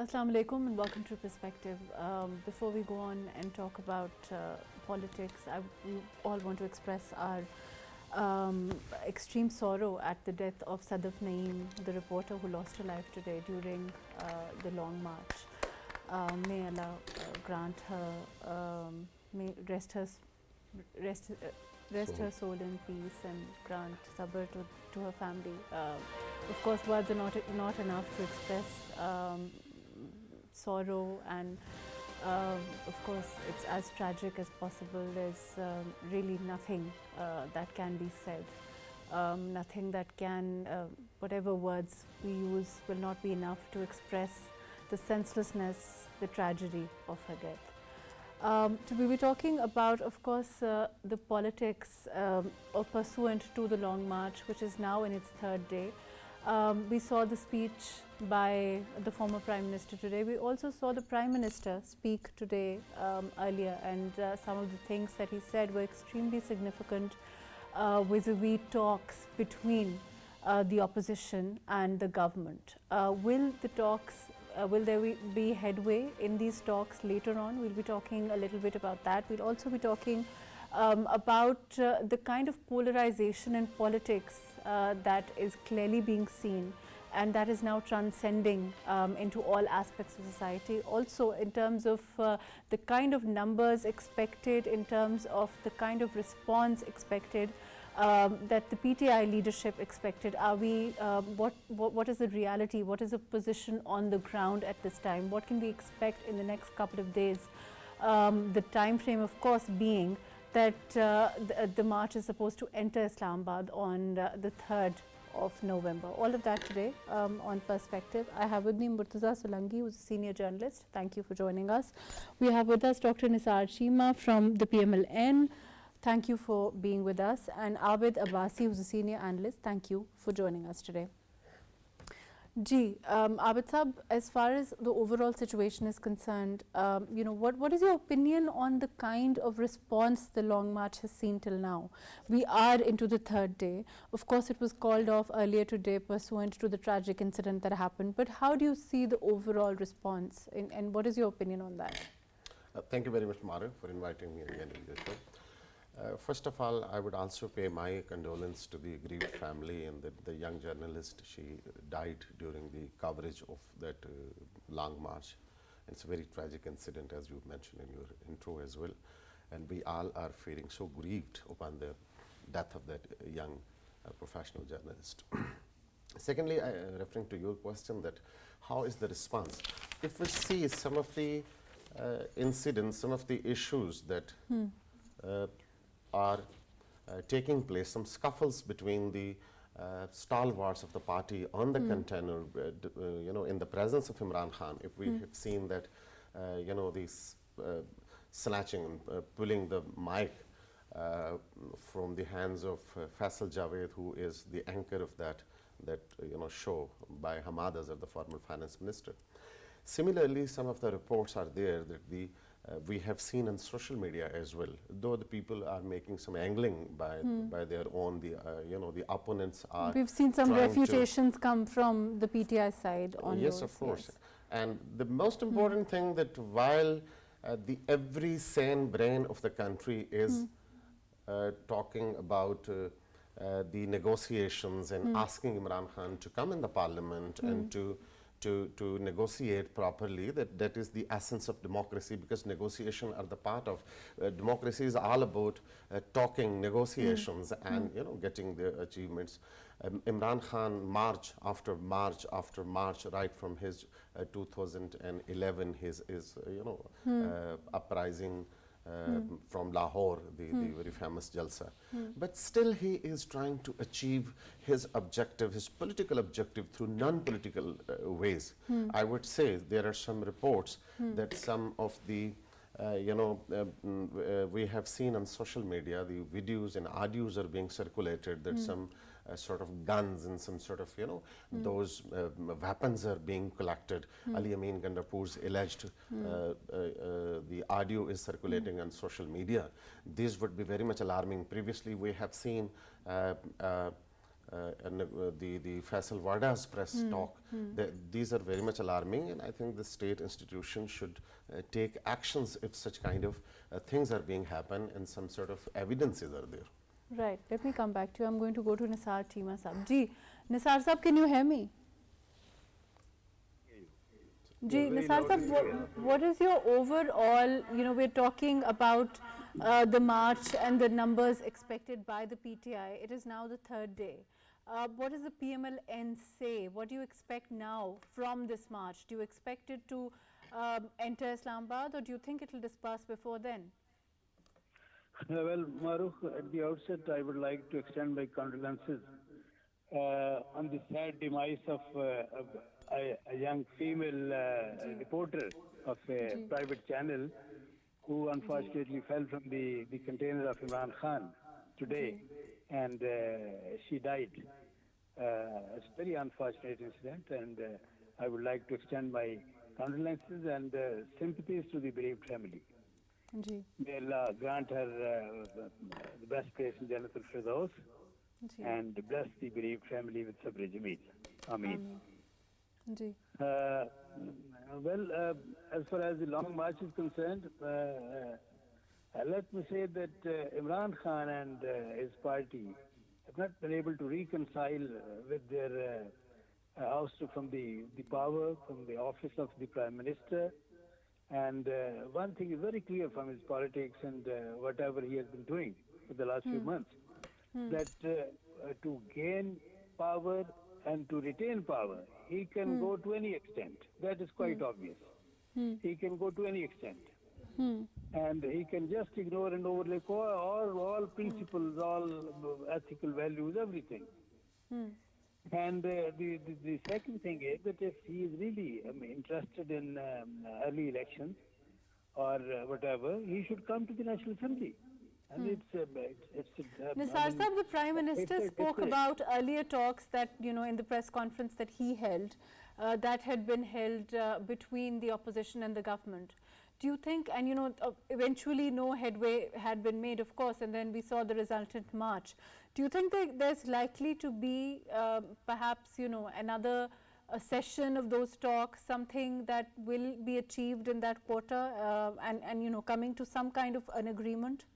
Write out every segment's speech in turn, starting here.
Assalamu alaikum and welcome to Perspective. Before we go on and talk about politics, we all want to express our extreme sorrow at the death of Sadaf Naeem, the reporter who lost her life today during the long march. May Allah grant her, may rest her soul in peace and grant sabr to her family. Of course, words are not enough to express sorrow, and of course it's as tragic as possible. There's really nothing that can be said, nothing that can, whatever words we use will not be enough to express the senselessness, the tragedy of her death. We'll be talking about, of course, the politics pursuant to the Long March, which is now in its third day. We saw the speech by the former Prime Minister today. We also saw the Prime Minister speak today earlier, and some of the things that he said were extremely significant vis-a-vis talks between the opposition and the government. Will the talks, will there be headway in these talks later on? We'll be talking a little bit about that. We'll also be talking about the kind of polarization in politics that is clearly being seen and that is now transcending into all aspects of society. Also in terms of the kind of numbers expected, in terms of the kind of response expected that the PTI leadership expected. Are we, what is the reality? What is the position on the ground at this time? What can we expect in the next couple of days? The time frame, of course, being that the march is supposed to enter Islamabad on the 3rd of November. All of that today on Perspective. I have with me Murtaza Solanki, who's a senior journalist. Thank you for joining us. We have with us Dr. Nisar Shima from the PMLN. Thank you for being with us. And Abid Abbasi, who's a senior analyst. Thank you for joining us today. Abid Sab, as far as the overall situation is concerned, you know, what is your opinion on the kind of response the Long March has seen till now? We are into the third day. Of course, it was called off earlier today pursuant to the tragic incident that happened. But how do you see the overall response, and what is your opinion on that? Thank you very much, MAHRUKH, for inviting me again to your show. First of all, I would also pay my condolence to the grieved family and the young journalist. She died during the coverage of that long march. It's a very tragic incident, as you mentioned in your intro as well. And we all are feeling so grieved upon the death of that young professional journalist. Secondly, referring to your question, that how is the response? If we see some of the incidents, some of the issues that are taking place, some scuffles between the stalwarts of the party on the container, you know, in the presence of Imran Khan. If we have seen that, you know, these snatching and pulling the mic from the hands of Faisal Javed, who is the anchor of that you know, show by Hamad Azhar, the former finance minister. Similarly, some of the reports are there that we have seen on social media as well, though the people are making some angling by their own, you know, the opponents are. We've seen some refutations come from the PTI side on yes, of course. Yes. And the most important thing, that while every sane brain of the country is talking about the negotiations and asking Imran Khan to come in the parliament and to negotiate properly, that is the essence of democracy, because negotiation are the part of democracy is all about talking, negotiations and you know, getting the achievements. Imran Khan march after march after march, right from his 2011 his you know uprising from Lahore, the very famous Jalsa. But still he is trying to achieve his objective, his political objective, through non-political ways. I would say there are some reports that some of the you know, we have seen on social media, the videos and audios are being circulated that some sort of guns and some sort of, you know, those weapons are being collected. Ali Amin Gandarpur's alleged, the audio is circulating on social media. This would be very much alarming. Previously, we have seen and the Faisal Wada's press talk, these are very much alarming, and I think the state institution should take actions if such kind of things are being happen and some sort of evidences are there. Right. Let me come back to you. I'm going to go to Nisar Cheema Saab. Ji, Nisar Saab, can you hear me? Ji, Nisar Saab, what is your overall, we're talking about the march and the numbers expected by the PTI. It is now the third day. What does the PMLN say? What do you expect now from this march? Do you expect it to enter Islamabad, or do you think it will disperse before then? Well, MAHRUKH, at the outset, I would like to extend my condolences on the sad demise of a young female reporter of a private channel who unfortunately fell from the container of Imran Khan today, and she died. It's a very unfortunate incident, and I would like to extend my condolences and sympathies to the bereaved family. May Allah grant her the best place in Jannatul Firdaus and bless the bereaved family with sabr jameel. Ameen. Well, as far as the long march is concerned, let me say that Imran Khan and his party have not been able to reconcile with their ouster from the power, from the office of the Prime Minister. And one thing is very clear from his politics and whatever he has been doing for the last few months, that to gain power and to retain power, he can go to any extent. That is quite obvious. He can go to any extent. And he can just ignore and overlook all principles, all ethical values, everything. And the second thing is that if he is really interested in early elections or whatever, he should come to the National Assembly. And Nisar Sahib, the Prime Minister spoke about earlier talks that, in the press conference that he held, that had been held between the opposition and the government. Do you think, and eventually no headway had been made, of course, and then we saw the resultant march. Do you think that there's likely to be perhaps, another session of those talks, something that will be achieved in that quarter and coming to some kind of an agreement?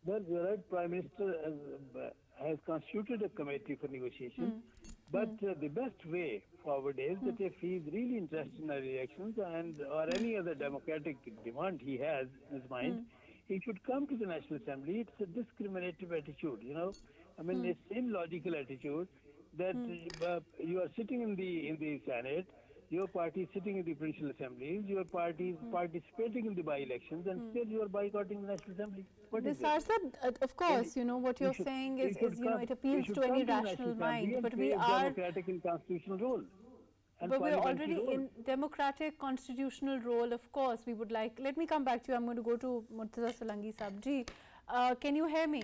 Well, you're right, Prime Minister has constituted a committee for negotiation. But the best way forward is that if he is really interested in elections or any other democratic demand he has in his mind, he should come to the National Assembly. It's a discriminative attitude, it's illogical attitude that you are sitting in the Senate, your party is sitting in the provincial assemblies, your party is participating in the by-elections, and still you are boycotting the National Assembly. Nisar Sahib, of course, what you're saying is, it appeals to any rational mind, but we are democratic and constitutional role. But we're already in democratic constitutional role, of course. We would like, let me come back to you. I'm going to go to Murtaza Solanki Sahib. Ji, can you hear me?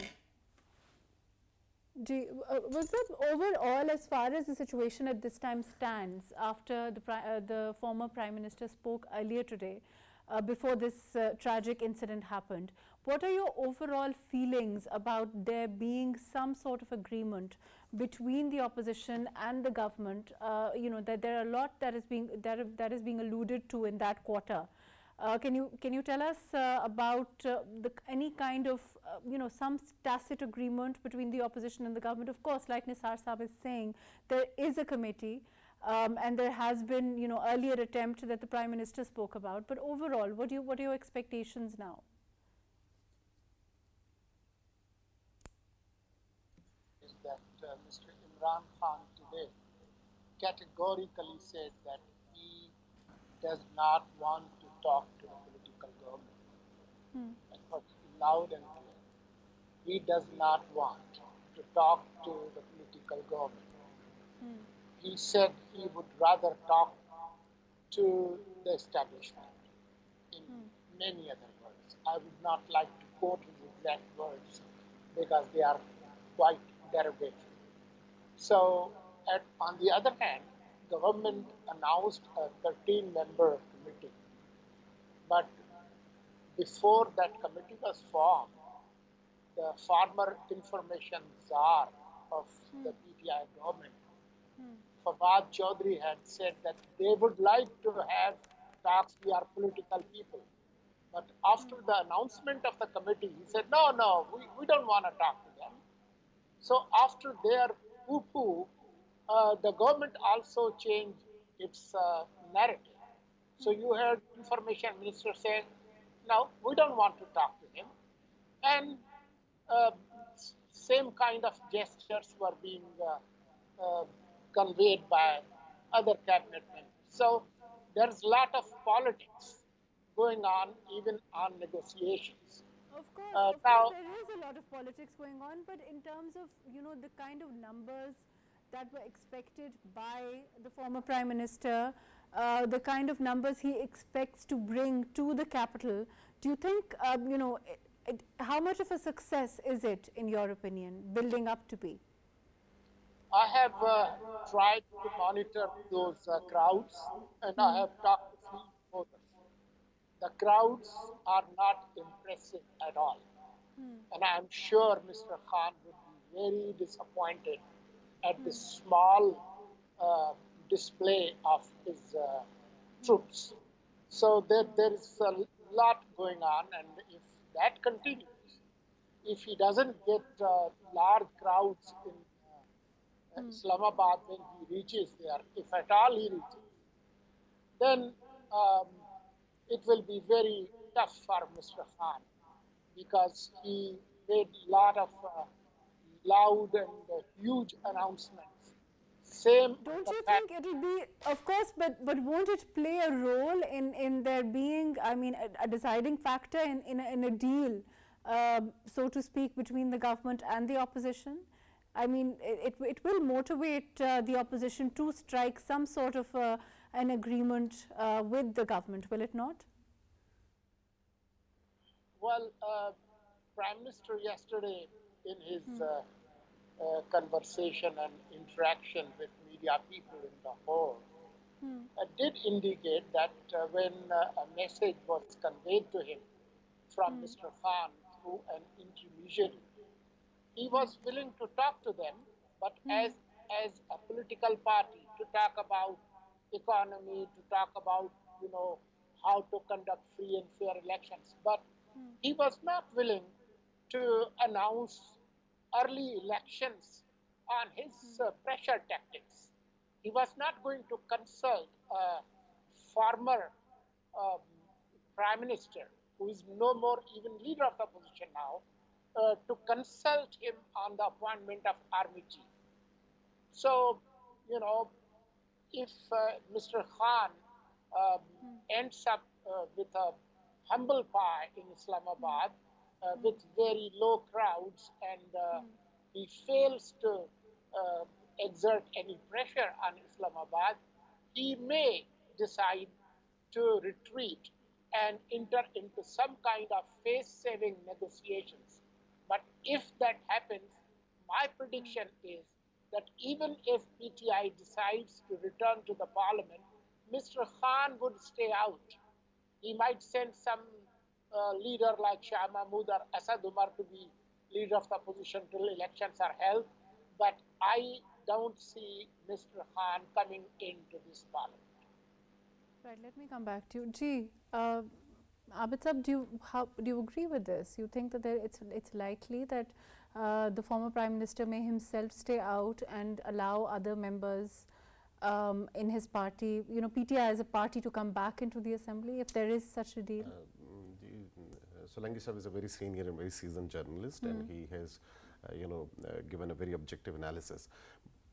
Ji, was it overall, as far as the situation at this time stands, after the former Prime Minister spoke earlier today, before this tragic incident happened, what are your overall feelings about there being some sort of agreement between the opposition and the government? That there are a lot that is being alluded to in that quarter. Can you tell us about any kind of some tacit agreement between the opposition and the government? Of course, like Nisar Sahib is saying, there is a committee. And there has been, earlier attempt that the Prime Minister spoke about. But overall, what are your expectations now? Is that Mr. Imran Khan today categorically said that he does not want to talk to the political government. And for loud and clear, he does not want to talk to the political government. He said he would rather talk to the establishment in many other words. I would not like to quote his exact words because they are quite derogatory. So, on the other hand, government announced a 13-member committee. But before that committee was formed, the former information czar of the PTI government, Fawad Chaudhry had said that they would like to have talks. We are political people. But after the announcement of the committee, he said, no, no, we don't want to talk to them. So after their poo-poo, the government also changed its narrative. So you heard information minister say, no, we don't want to talk to him. And same kind of gestures were being conveyed by other cabinet members. So there's a lot of politics going on even on negotiations. Of course, Now, there is a lot of politics going on, but in terms of, you know, the kind of numbers that were expected by the former Prime Minister, the kind of numbers he expects to bring to the capital, do you think, you know, how much of a success is it, in your opinion, building up to be? I have tried to monitor those crowds, and I have talked to few voters. The crowds are not impressive at all. And I'm sure Mr. Khan would be very disappointed at the small display of his troops. So there is a lot going on, and if that continues, if he doesn't get large crowds in Islamabad when he reaches there, if at all he reaches, then it will be very tough for Mr. Khan, because he made a lot of loud and huge announcements. Same. Don't you think it will be, of course, but won't it play a role in there being, I mean, a deciding factor in a deal, so to speak, between the government and the opposition? I mean, it will motivate the opposition to strike some sort of an agreement with the government, will it not? Well, Prime Minister yesterday in his conversation and interaction with media people in Lahore did indicate that when a message was conveyed to him from Mr. Khan through an intermediary, he was willing to talk to them, but as a political party, to talk about economy, to talk about, you know, how to conduct free and fair elections. But he was not willing to announce early elections on his pressure tactics. He was not going to consult a former Prime Minister, who is no more even leader of the opposition now, to consult him on the appointment of army chief. So, you know, if Mr. Khan ends up with a humble pie in Islamabad with very low crowds, and he fails to exert any pressure on Islamabad, he may decide to retreat and enter into some kind of face-saving negotiations. But if that happens, my prediction is that even if PTI decides to return to the parliament, Mr. Khan would stay out. He might send some leader like Shah Mahmood or Asad Umar to be leader of the opposition till elections are held. But I don't see Mr. Khan coming into this parliament. Right, let me come back to you. Abid Sahab, do you agree with this? You think that it's likely that the former Prime Minister may himself stay out and allow other members in his party, you know, PTI as a party, to come back into the assembly if there is such a deal? Solanki Sahab is a very senior and very seasoned journalist, and he has, given a very objective analysis.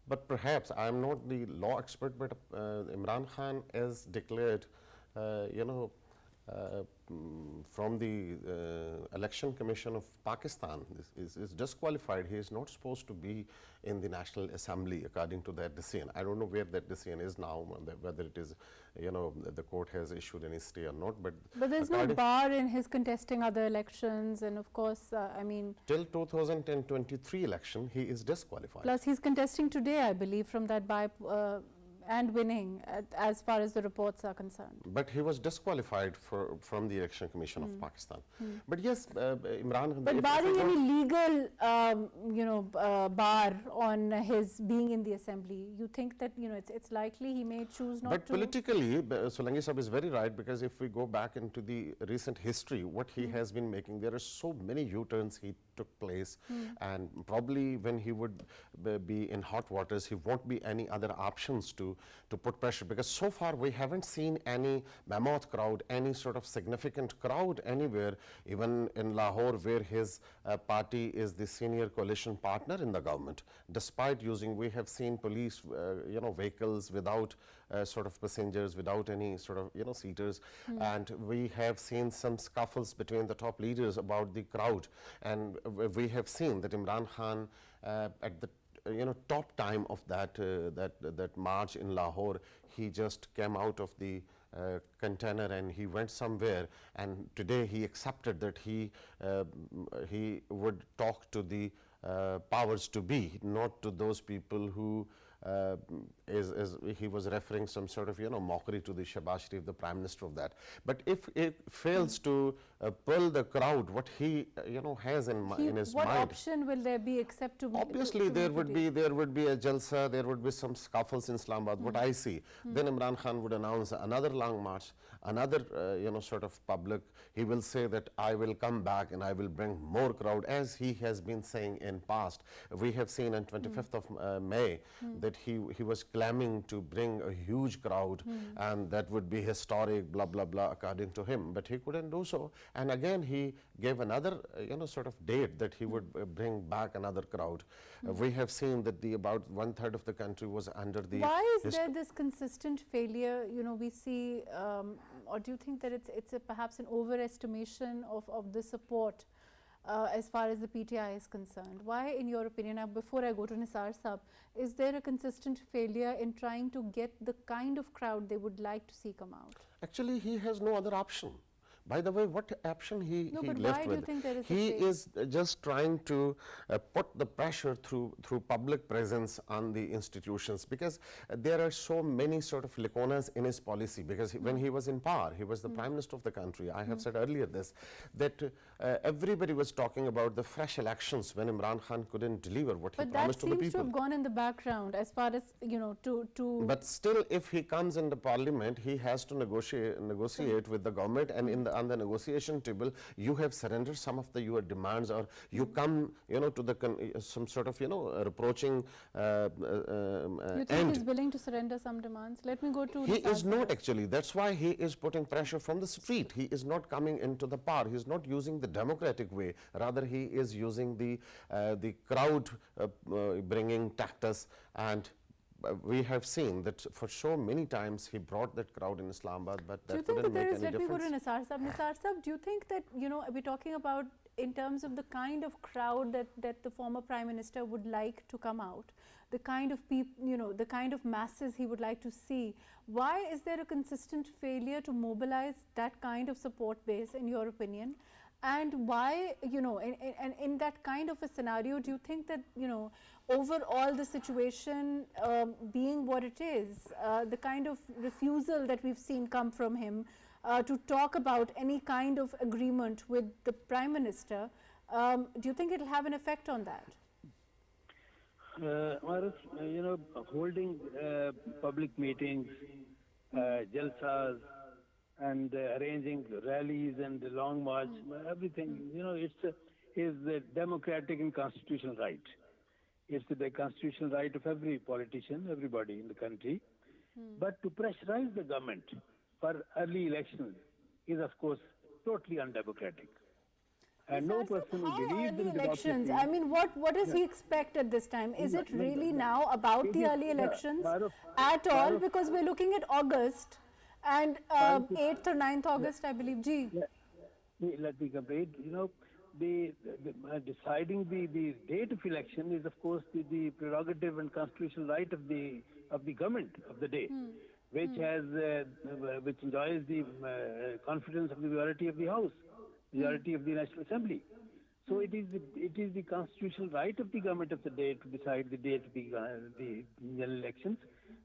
But perhaps I am not the law expert, but Imran Khan is declared, from the Election Commission of Pakistan is disqualified. He is not supposed to be in the National Assembly according to that decision. I don't know where that decision is now, whether it is, the court has issued any stay or not. But there's no bar in his contesting other elections, and of course, I mean, till 2023 election, he is disqualified. Plus, he's contesting today, I believe, from that and winning as far as the reports are concerned. But he was disqualified from the Election Commission of Pakistan. But yes, Imran. But barring any legal, bar on his being in the assembly, you think that it's likely he may choose not to. But politically, Solanki Sahab is very right, because if we go back into the recent history, what he has been making, there are so many U-turns he took place, and probably when he would be in hot waters, he won't be any other options to put pressure, because so far we haven't seen any mammoth crowd, any sort of significant crowd anywhere, even in Lahore, where his party is the senior coalition partner in the government. Despite using, we have seen police, vehicles without sort of passengers, without any sort of, seaters, and we have seen some scuffles between the top leaders about the crowd, and we have seen that Imran Khan at the top time of that march in Lahore, he just came out of the container and he went somewhere, and today he accepted that he would talk to the powers to be, not to those people who he was referring some sort of mockery to the Shehbaz Sharif, the Prime Minister of that. But if it fails to pull the crowd, what he has in his what mind. What option will there be except to Obviously, there would be a jalsa, there would be some scuffles in Islamabad. What I see, then Imran Khan would announce another long march, another sort of public. He will say that I will come back and I will bring more crowd, as he has been saying in past. We have seen on 25th of May that he was claiming to bring a huge crowd, and that would be historic, blah blah blah, according to him. But he couldn't do so, and again he gave another sort of date that he would bring back another crowd. We have seen that about 1/3 of the country was under the. Why is there this consistent failure? We see, or do you think that it's perhaps an overestimation of the support as far as the PTI is concerned? Why, in your opinion, now before I go to Nisar Sahab, is there a consistent failure in trying to get the kind of crowd they would like to see come out? Actually, he has no other option. By the way, what option he left with? Why do you think there is he is just trying to put the pressure through public presence on the institutions, because there are so many sort of lacunas in his policy. Because when he was in power, he was the Prime Minister of the country. I have said earlier that everybody was talking about the fresh elections when Imran Khan couldn't deliver what he promised to the people. But that seems to have gone in the background as far as to. But still, if he comes in the parliament, he has to negotiate with the government, and on the negotiation table, you have surrendered some of your demands, or you come, to the some sort of, reproaching You think he's willing to surrender some demands? Let me go to. He is not actually. That's why he is putting pressure from the street. He is not coming into the power. He is not using the democratic way. Rather, he is using the crowd bringing tactics, and we have seen that for so many times he brought that crowd in Islamabad, but that wouldn't make any difference. Let me go to Nisar Sahab. Nisar Sahab, do you think that, we're talking about in terms of the kind of crowd that the former Prime Minister would like to come out, the kind of people, the kind of masses he would like to see, why is there a consistent failure to mobilize that kind of support base, in your opinion? And why, in that kind of a scenario, do you think that, overall the situation being what it is, the kind of refusal that we've seen come from him to talk about any kind of agreement with the Prime Minister, do you think it will have an effect on that? MAHRUKH, holding public meetings, jalsas, and arranging rallies and long march, everything, is the democratic and constitutional right. It's the constitutional right of every politician, everybody in the country. But to pressurize the government for early elections is, of course, totally undemocratic. And no person who believes in elections. democracy. I mean, what does he expect at this time? Is it really now about the early elections at all? Because we're looking at August and 8th or 9th August, I believe. Ji. Let me complete. Deciding the date of election is, of course, the prerogative and constitutional right of the government of the day, which enjoys the confidence of the majority of the House, majority of the National Assembly. So it is the constitutional right of the government of the day to decide the date of the general elections.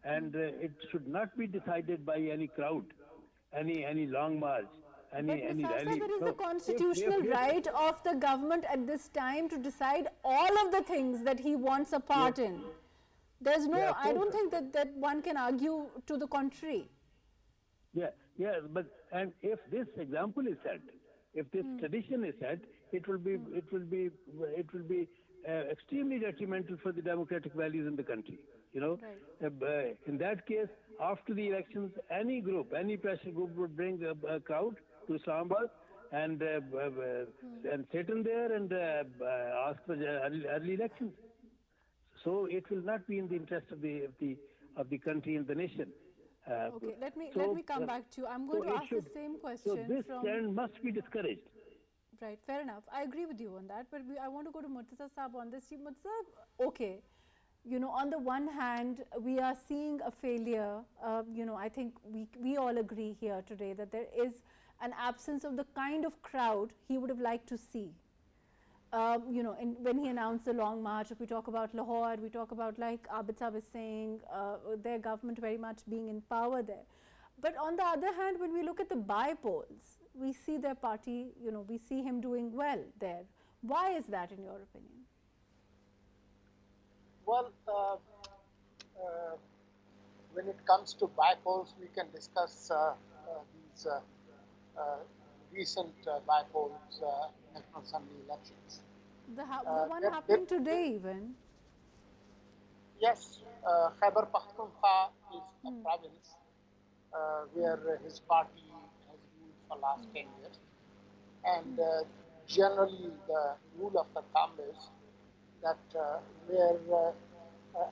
and it should not be decided by any crowd, any long march, But any Mr. Afsar, rally. there is a So constitutional if right of the government at this time to decide all of the things that he wants a part in. There's no, Yeah, of I don't course. think that one can argue to the contrary. Yeah, but and if this example is set, if this tradition is set, it will be extremely detrimental for the democratic values in the country. You know, in that case, after the elections, any group, any pressure group would bring a crowd to Islamabad and sit in there and ask for early elections. So it will not be in the interest of the country and the nation. Okay, let me come back to you. I'm going to ask the same question. So this trend must be discouraged. Right, fair enough. I agree with you on that, but I want to go to Murtaza Saab on this. Murtaza, okay, you know, on the one hand, we are seeing a failure. You know, I think we all agree here today that there is an absence of the kind of crowd he would have liked to see. You know, when he announced the long march, if we talk about Lahore, we talk about, like Abid Saab is saying, their government very much being in power there. But on the other hand, when we look at the by-polls, we see their party, you know, we see him doing well there. Why is that, in your opinion? Well, when it comes to by-polls, we can discuss these recent by-polls, National Assembly elections. The one happening today even. Yes, Khyber Pakhtunkhwa is a province where his party has ruled for last 10 years. And generally the rule of the thumb is that where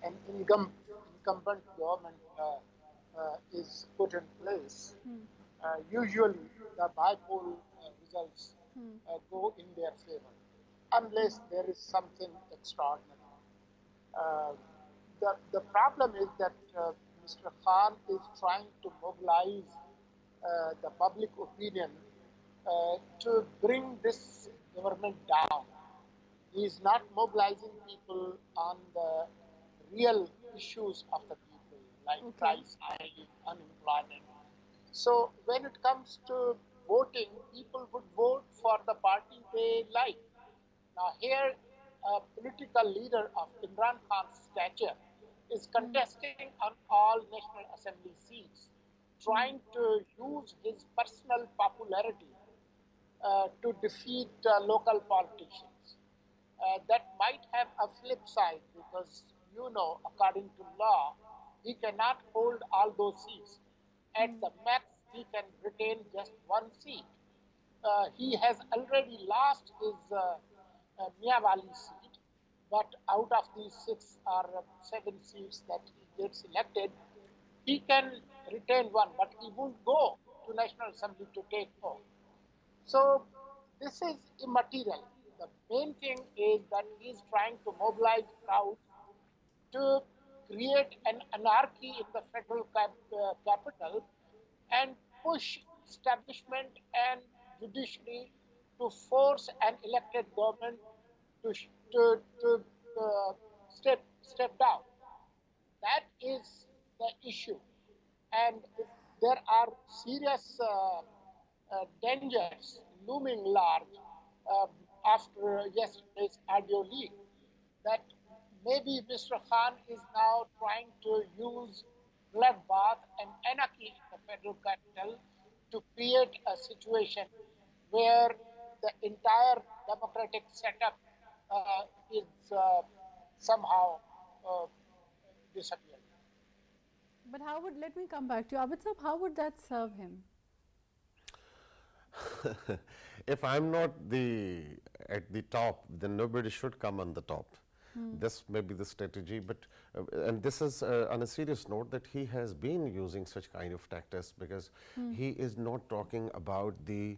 an incumbent government is put in place, usually the by-poll results go in their favor, unless there is something extraordinary. The problem is that Mr. Khan is trying to mobilize the public opinion to bring this government down. He is not mobilizing people on the real issues of the people, like price hike, unemployment. So when it comes to voting, people would vote for the party they like. Now here, a political leader of Imran Khan's stature is contesting on all National Assembly seats, trying to use his personal popularity to defeat local politicians. That might have a flip side because, you know, according to law, he cannot hold all those seats. At the max, he can retain just one seat. He has already lost his Miawali seat, but out of these 6 or 7 seats that he gets elected, he can retain one, but he won't go to National Assembly to take vote. So this is immaterial. The main thing is that he is trying to mobilize crowds to create an anarchy in the federal capital and push establishment and judiciary to force an elected government to step down. That is the issue, and there are serious dangers looming large after yesterday's audio leak, that maybe Mr. Khan is now trying to use bloodbath and anarchy in the federal capital to create a situation where the entire democratic setup is somehow disappearing. But how would, let me come back to you, Abid Saab, how would that serve him? If I'm not at the top, then nobody should come on the top. This may be the strategy, but and this is on a serious note that he has been using such kind of tactics, because he is not talking about the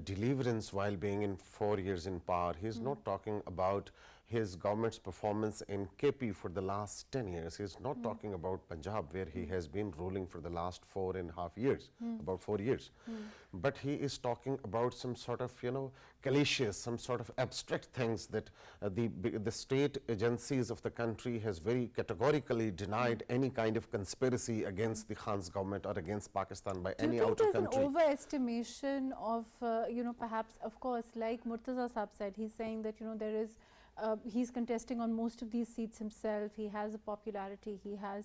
deliverance while being in 4 years in power. He is not talking about his government's performance in KP for the last 10 years. He's not talking about Punjab, where he has been ruling for the last 4.5 years, about 4 years. But he is talking about some sort of, malicious, some sort of abstract things that the state agencies of the country has very categorically denied any kind of conspiracy against the Khan's government or against Pakistan by any outer country. Do you think there's an overestimation of, perhaps, of course, like Murtaza Saab said, he's saying that, there is, he's contesting on most of these seats himself, he has a popularity, he has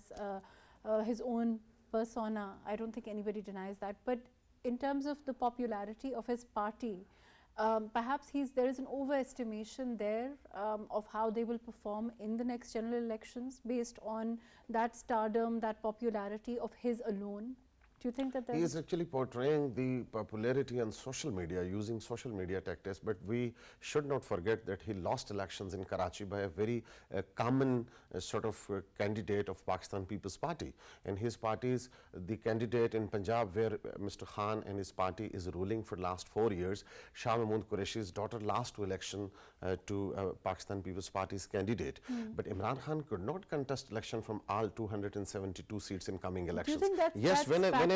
his own persona. I don't think anybody denies that. But in terms of the popularity of his party, perhaps there is an overestimation there of how they will perform in the next general elections based on that stardom, that popularity of his alone. Do you think that he is actually portraying the popularity on social media, using social media tactics, but we should not forget that he lost elections in Karachi by a very common sort of candidate of Pakistan People's Party. And his party is the candidate in Punjab, where Mr. Khan and his party is ruling for the last 4 years. Shah Mahmood Qureshi's daughter lost to election to Pakistan People's Party's candidate. But Imran Khan could not contest election from all 272 seats in coming elections. Do you think yes, when a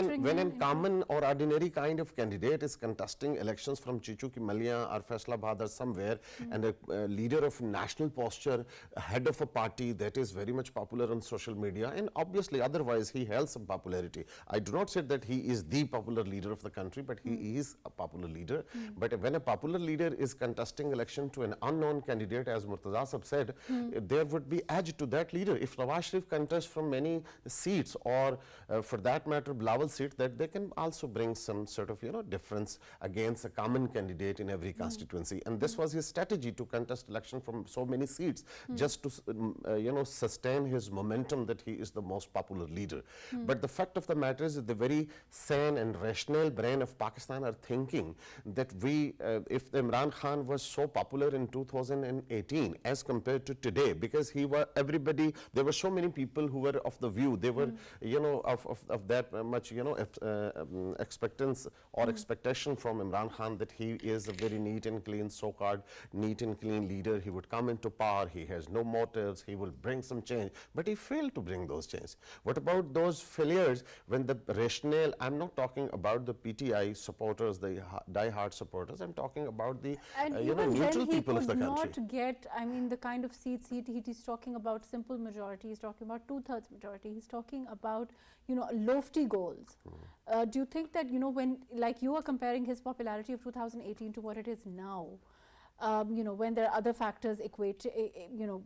common or ordinary kind of candidate is contesting elections from Chichu ki Maliya or Faisalabad or somewhere, and a leader of national posture, head of a party that is very much popular on social media, and obviously otherwise he held some popularity. I do not say that he is the popular leader of the country, but he is a popular leader. But when a popular leader is contesting election to an unknown candidate, as Murtaza Saab said, there would be edge to that leader. If Nawaz Sharif contests from many seats, or for that matter Bilawal seat, that they can also bring some sort of difference against a common candidate in every constituency. And this was his strategy, to contest election from so many seats, just to sustain his momentum that he is the most popular leader. But the fact of the matter is that the very sane and rational brain of Pakistan are thinking that if Imran Khan was so popular in 2018 as compared to today, because there were so many people who were of the view, they were of that much expectance or expectation from Imran Khan that he is a very neat and clean, so-called neat and clean leader. He would come into power, he has no motives, he will bring some change, but he failed to bring those changes. What about those failures when the rationale, I'm not talking about the PTI supporters, the die-hard supporters, I'm talking about the neutral people of the country. Not get, the kind of seats he's talking about simple majority, he's talking about 2/3 majority, he's talking about lofty goals. Do you think that when, like, you are comparing his popularity of 2018 to what it is now, when there are other factors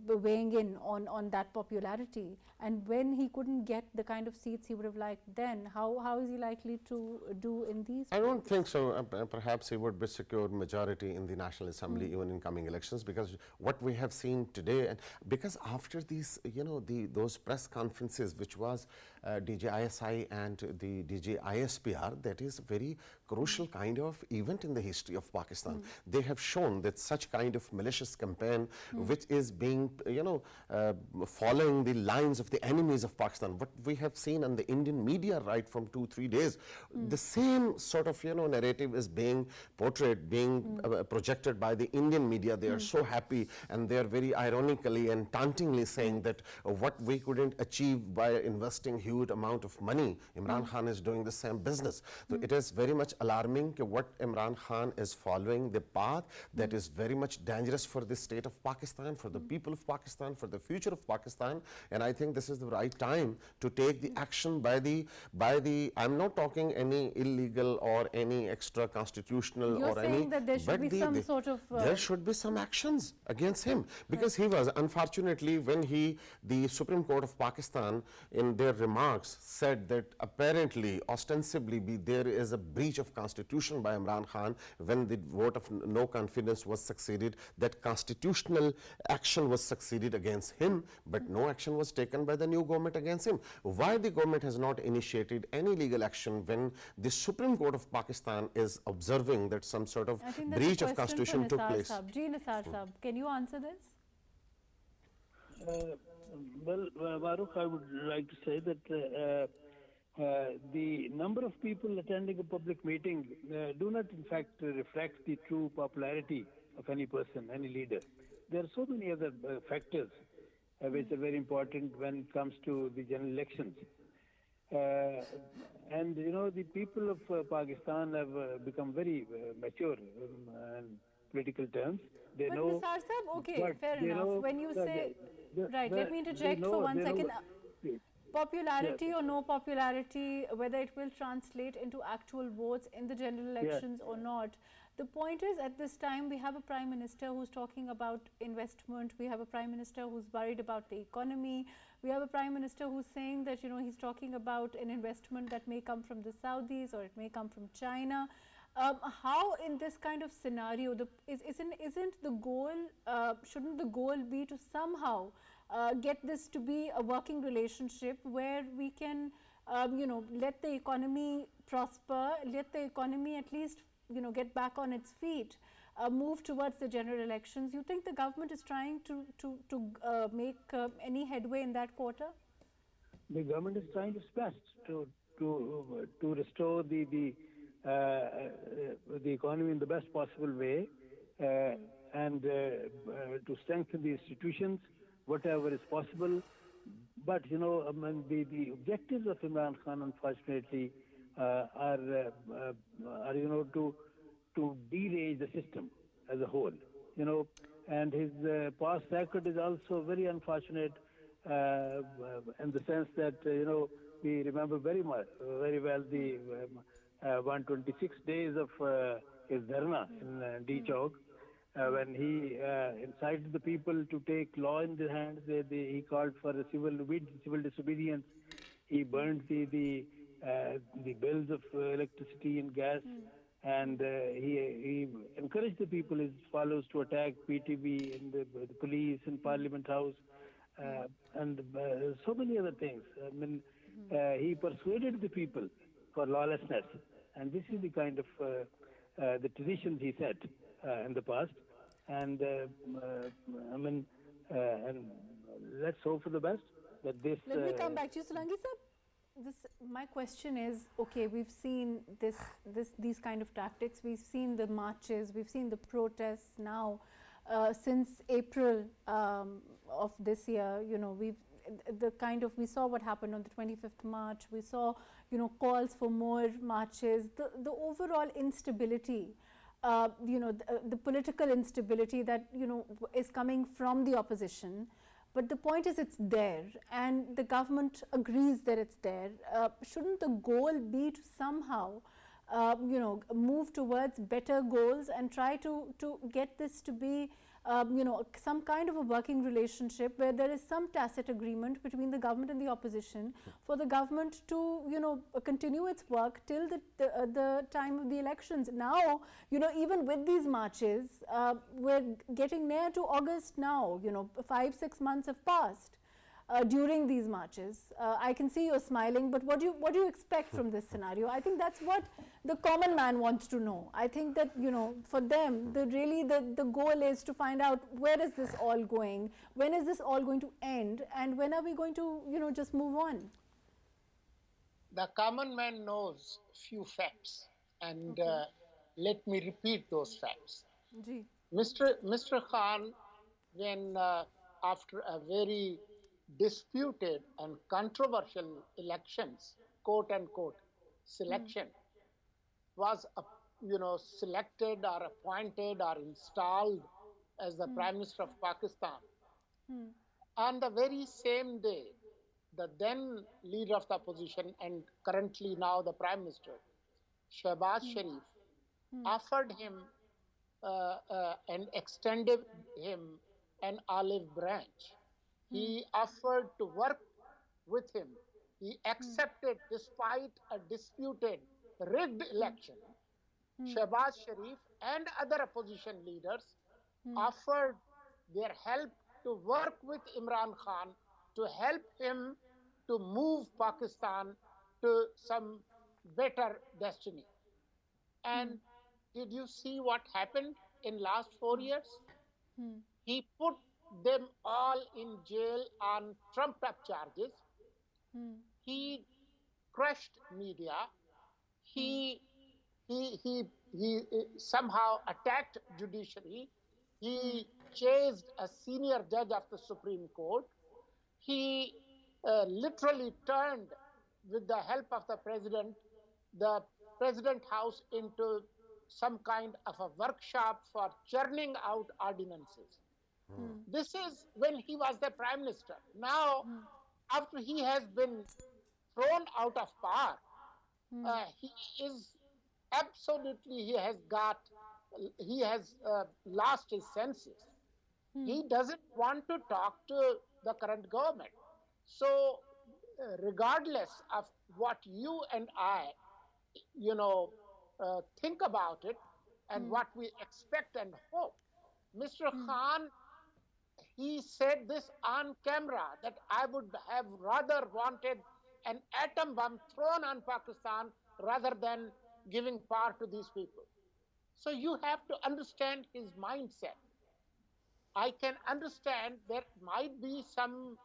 weighing in on that popularity, and when he couldn't get the kind of seats he would have liked then, how is he likely to do in these? I don't think so. Perhaps he would be secured majority in the National Assembly even in coming elections, because what we have seen today, and because after these, those press conferences, which was DJISI and the DJISPR, that is a very crucial kind of event in the history of Pakistan. They have shown that such kind of malicious campaign, which is being, following the lines of the enemies of Pakistan. What we have seen on the Indian media right from 2-3 days, the same sort of, narrative is being portrayed, being projected by the Indian media. They are so happy, and they are very ironically and tauntingly saying that what we couldn't achieve by investing huge amount of money, Imran Khan is doing the same business. So it is very much alarming what Imran Khan is following, the path that is very much dangerous for the state of Pakistan, for the people of Pakistan, for the future of Pakistan. And I think this is the right time to take the action by the I'm not talking any illegal or any extra constitutional You're or saying any, that there should be some sort of there should be some actions against him, because he was, unfortunately, when the Supreme Court of Pakistan in their remarks said that apparently, ostensibly, there is a breach of constitution by Imran Khan when the vote of no confidence was succeeded, that constitutional action was succeeded against him, but no action was taken by the new government against him. Why the government has not initiated any legal action when the Supreme Court of Pakistan is observing that some sort of breach of constitution took place? Nisar Saab, can you answer this? Well, MAHRUKH, I would like to say that the number of people attending a public meeting do not in fact reflect the true popularity of any person, any leader. There are so many other factors which are very important when it comes to the general elections. And the people of Pakistan have become very mature in political terms. They But know Nisar Sahib, okay, what fair they enough. know. When you say, right, let me They interject know, for one they know second. what- Popularity or no popularity, whether it will translate into actual votes in the general elections or not. The point is, at this time, we have a prime minister who's talking about investment. We have a prime minister who's worried about the economy. We have a prime minister who's saying that, he's talking about an investment that may come from the Saudis or it may come from China. How in this kind of scenario, isn't the goal, shouldn't the goal be to somehow get this to be a working relationship where we can, let the economy prosper, let the economy at least, get back on its feet, move towards the general elections? You think the government is trying to make any headway in that quarter? The government is trying its best to restore the economy in the best possible way, and to strengthen the institutions, whatever is possible. But the objectives of Imran Khan, unfortunately, are to derage the system as a whole. And his past record is also very unfortunate, in the sense that we remember very well the 126 days of his dharna in D Chowk, when he incited the people to take law in their hands. He called for a civil disobedience. He burned the bills of electricity and gas, and he encouraged the people, his followers, to attack PTV and the police and Parliament House, and so many other things. I mean, he persuaded the people for lawlessness, and this is the kind of the traditions he set in the past. And and let's hope for the best. That this. Let me come back to you, Solanki sir. My question is, okay, we've seen these kind of tactics. We've seen the marches. We've seen the protests now since April of this year. We saw what happened on the 25th March. We saw, calls for more marches. The overall instability, the political instability that, is coming from the opposition. But the point is, it's there, and the government agrees that it's there. Shouldn't the goal be to somehow, move towards better goals and try to get this to be, some kind of a working relationship where there is some tacit agreement between the government and the opposition for the government to, continue its work till the time of the elections? Now, even with these marches, we're getting near to August now. 5-6 months have passed. During these marches, I can see you're smiling, but what do you expect from this scenario? I think that's what the common man wants to know. I think that, for them, the goal is to find out, where is this all going? When is this all going to end? And when are we going to, just move on? The common man knows few facts, and let me repeat those facts. Ji. Mr. Khan, when after a very disputed and controversial elections, quote unquote, selection, was selected or appointed or installed as the Prime Minister of Pakistan. On the very same day, the then leader of the opposition and currently now the Prime Minister, Shehbaz Sharif, offered him and extended him an olive branch. He offered to work with him. He accepted, despite a disputed, rigged election. Shehbaz Sharif and other opposition leaders offered their help to work with Imran Khan to help him to move Pakistan to some better destiny. And did you see what happened in last 4 years? He put them all in jail on trumped up charges. He crushed media. He somehow attacked judiciary. He chased a senior judge of the Supreme Court. He literally turned, with the help of the President House into some kind of a workshop for churning out ordinances. This is when he was the Prime Minister. Now, after he has been thrown out of power, he is absolutely, he has lost his senses. He doesn't want to talk to the current government. So, regardless of what you and I, think about it and what we expect and hope, Mr. Khan, he said this on camera that I would have rather wanted an atom bomb thrown on Pakistan rather than giving power to these people. So you have to understand his mindset. I can understand there might be some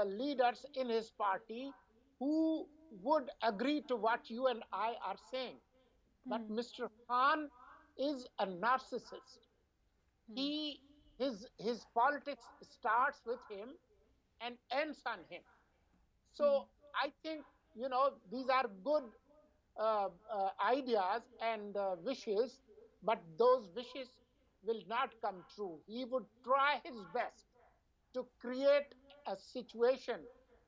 leaders in his party who would agree to what you and I are saying. But Mr. Khan is a narcissist. His politics starts with him and ends on him. So I think, these are good ideas and wishes, but those wishes will not come true. He would try his best to create a situation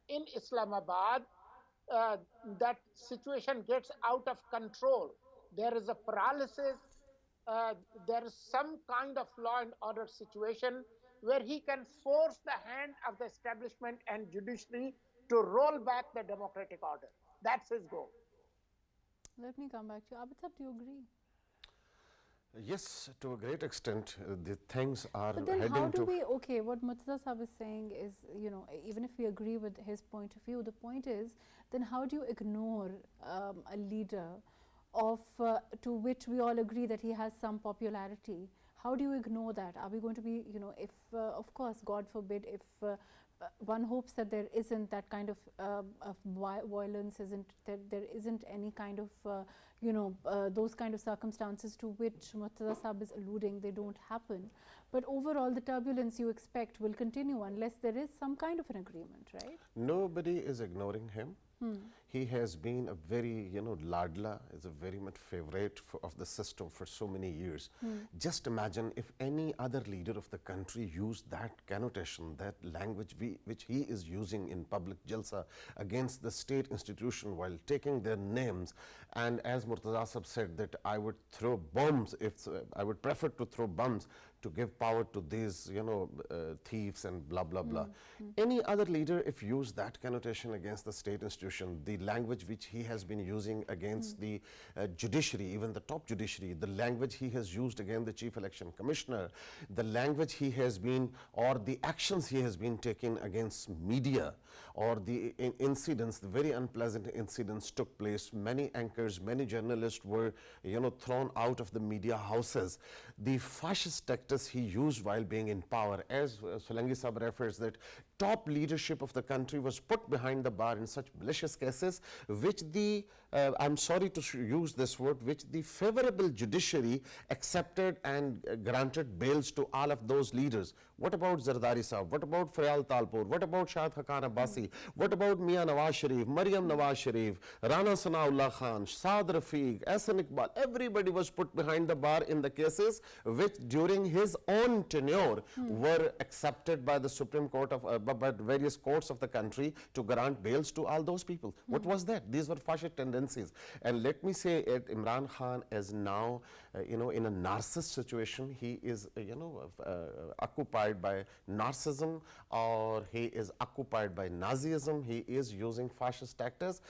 in Islamabad. That situation gets out of control. There is a paralysis. There is some kind of law and order situation where he can force the hand of the establishment and judiciary to roll back the democratic order. That's his goal. Let me come back to you. Abid, do you agree? Yes, to a great extent, the things are But then heading how do to. we, okay, what Murtaza Sahib is saying is, even if we agree with his point of view, the point is, then how do you ignore a leader to which we all agree that he has some popularity? How do you ignore that? Are we going to be, if, of course, God forbid, if one hopes that there isn't that kind of violence, there isn't any kind of, those kind of circumstances to which Murtaza Sahib is alluding, they don't happen. But overall, the turbulence you expect will continue unless there is some kind of an agreement, right? Nobody is ignoring him. He has been a very, Ladla is a very much favorite of the system for so many years. Just imagine if any other leader of the country used that connotation, that language which he is using in public jalsa against the state institution while taking their names. And as Murtaza Sahib said that I would throw bombs, I would prefer to throw bombs to give power to these, thieves and blah, blah, blah. Any other leader, if used that connotation against the state institution, the language which he has been using against the judiciary, even the top judiciary, the language he has used against the chief election commissioner, the language he has been, or the actions he has been taking against media, or the incidents, the very unpleasant incidents took place. Many anchors, many journalists were, thrown out of the media houses. The fascist tactics he used while being in power, as Solanki Sahib refers, that top leadership of the country was put behind the bar in such malicious cases, which the, I'm sorry to use this word, which the favorable judiciary accepted and granted bails to all of those leaders. What about Zardari Sahib? What about Fayal Talpur? What about Shahid Haqqan Abbasi? What about Mia Nawaz Sharif, Maryam Nawaz Sharif, Rana Sanaullah Khan, Saad Rafiq, Ahsan Iqbal? Everybody was put behind the bar in the cases which during his own tenure were accepted by the Supreme Court of by various courts of the country to grant bails to all those people. What was that? These were fascist tendencies. And let me say it, Imran Khan is now, in a narcissist situation. He is, occupied by narcissism, or he is occupied by Nazism. He is using fascist tactics.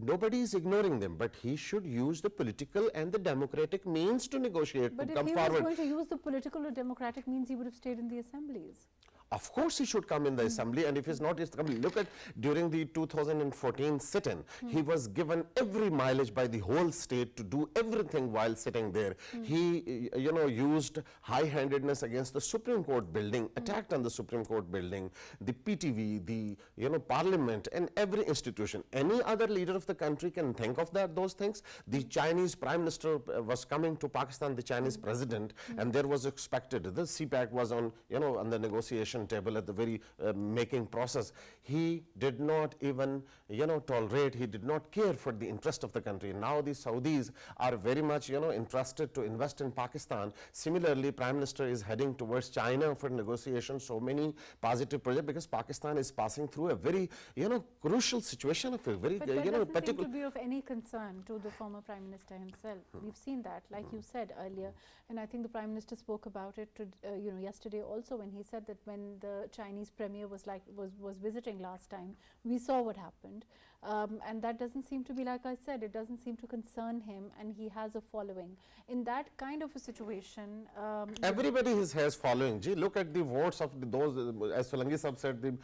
Nobody is ignoring them, but he should use the political and the democratic means to negotiate, but to if come he forward. was going to use the political or democratic means, he would have stayed in the assemblies. of course he should come in the assembly, and if he's not, he's coming. Look at during the 2014 sit-in, he was given every mileage by the whole state to do everything while sitting there. He, used high-handedness against the Supreme Court building, attacked on the Supreme Court building, the PTV, the Parliament, and every institution. Any other leader of the country can think of those things. The Chinese Prime Minister was coming to Pakistan, the Chinese President, and there was expected. The CPAC was on the negotiation table at the very making process. He did not even tolerate. He did not care for the interest of the country. Now the Saudis are very much interested to invest in Pakistan. Similarly, Prime Minister is heading towards China for negotiation. So many positive projects, because Pakistan is passing through a very crucial situation of a very but that doesn't particular. seem to be of any concern to the former Prime Minister himself. We've seen that, like you said earlier, and I think the Prime Minister spoke about it yesterday also, when he said that when the Chinese Premier was visiting last time, we saw what happened, and that doesn't seem to be, like I said, it doesn't seem to concern him, and he has a following. In that kind of a situation, everybody has following. Gee, look at the votes of those, as Solanki Sahab said,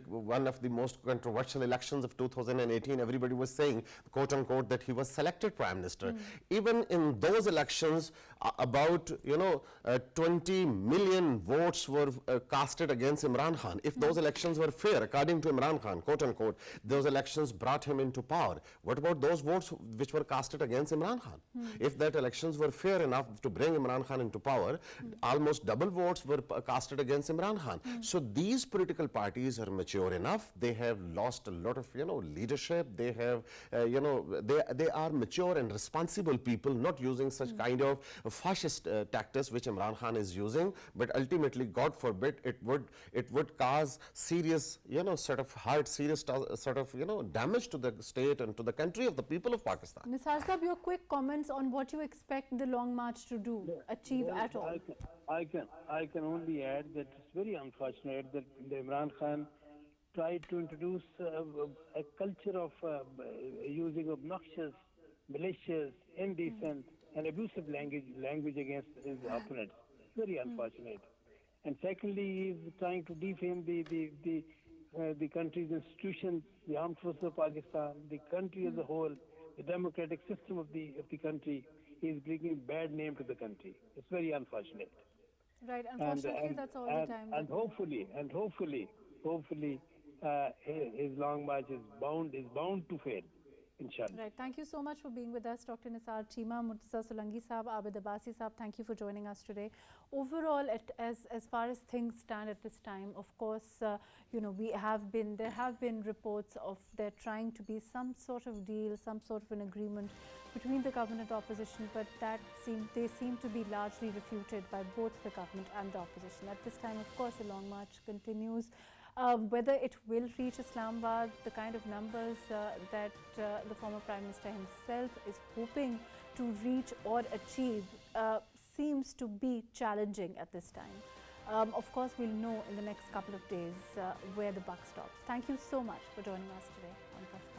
one of the most controversial elections of 2018, everybody was saying, quote unquote, that he was selected Prime Minister. Even in those elections, about 20 million votes were casted against Imran Khan. If those elections were fair, according to Imran Khan, quote unquote, those elections brought him into power. What about those votes which were casted against Imran Khan? If that elections were fair enough to bring Imran Khan into power, almost double votes were casted against Imran Khan. So these political parties are mature enough. They have lost a lot of leadership. They have they are mature and responsible people, not using such kind of fascist tactics which Imran Khan is using. But ultimately, God forbid, it would cause serious serious damage to the state and to the country of the people of Pakistan. Nisar Sahab, your quick comments on what you expect the Long March to achieve at all. I can only add that it's very unfortunate that Imran Khan tried to introduce a culture of using obnoxious, malicious, indecent, and abusive language against his opponents. Very unfortunate. And secondly, he's trying to defame the country's institutions, the armed forces of Pakistan, the country as a whole, the democratic system of the country. He's bringing bad name to the country. It's very unfortunate. Right. Unfortunately, that's all the time. And hopefully, his long march is bound to fail. Inshallah. Right. Thank you so much for being with us, Dr. Nisar Cheema, Murtaza Solanki Sahab, Abid Abbasi Sahab. Thank you for joining us today. Overall, as far as things stand at this time, of course, there have been reports of there trying to be some sort of deal, some sort of an agreement between the government and opposition, but they seem to be largely refuted by both the government and the opposition. At this time, of course, the Long March continues. Whether it will reach Islamabad, the kind of numbers that the former Prime Minister himself is hoping to reach or achieve seems to be challenging at this time. Of course, we'll know in the next couple of days where the buck stops. Thank you so much for joining us today on Press.